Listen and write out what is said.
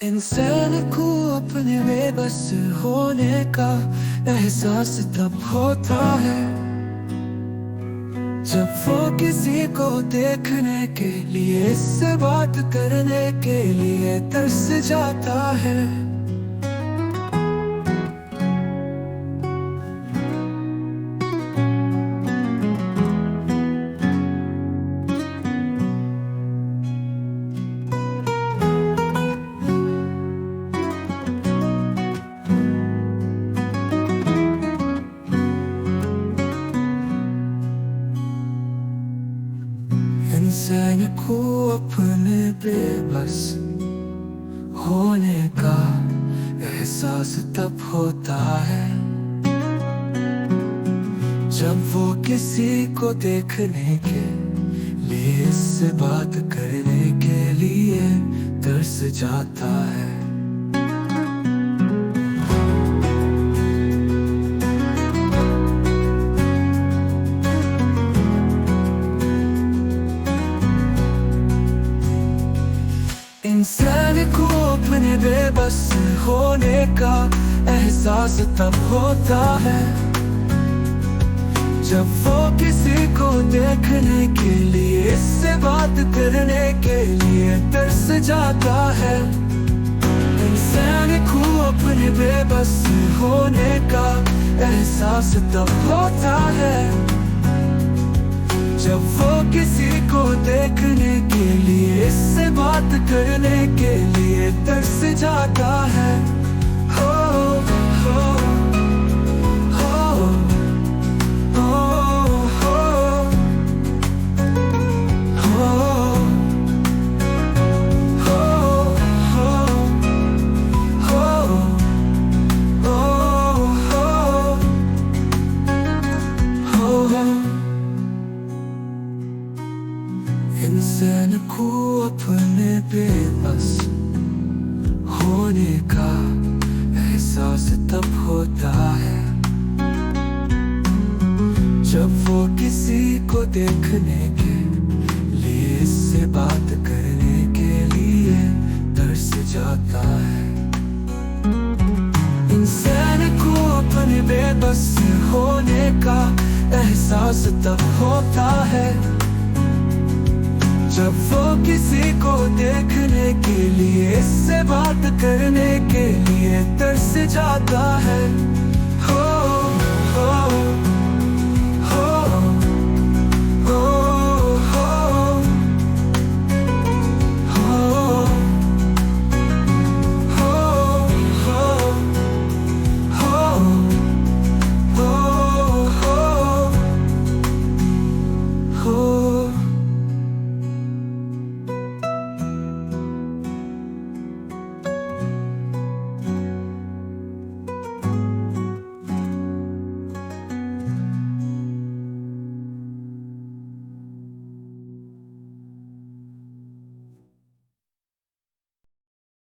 इंसान को अपने बेबस होने का एहसास तब होता है जब वो किसी को देखने के लिए, इससे बात करने के लिए तरस जाता है। इंसान को अपने बेबस होने का एहसास तब होता है जब वो किसी को देखने के लिए, इससे बात करने के लिए तरस जाता है। इंसान को अपने बेबस होने का एहसास तब होता है जब वो किसी को देखने के लिए, इससे बात करने के लिए तरस जाता है। इंसान को अपने बेबस होने का एहसास तब होता है जब वो किसी को देखने के लिए, इससे बात करने के लिए तरस जाता है। हो हो हो हो हो हो हो। इंसान को अपने बेबस होने का एहसास तब होता है जब वो किसी को देखने के लिए, इससे बात करने के लिए तरस जाता है। इंसान को अपने बेबस होने का एहसास तब होता है जब वो किसी को देखने के लिए, इससे बात करने के लिए तरस जाता है।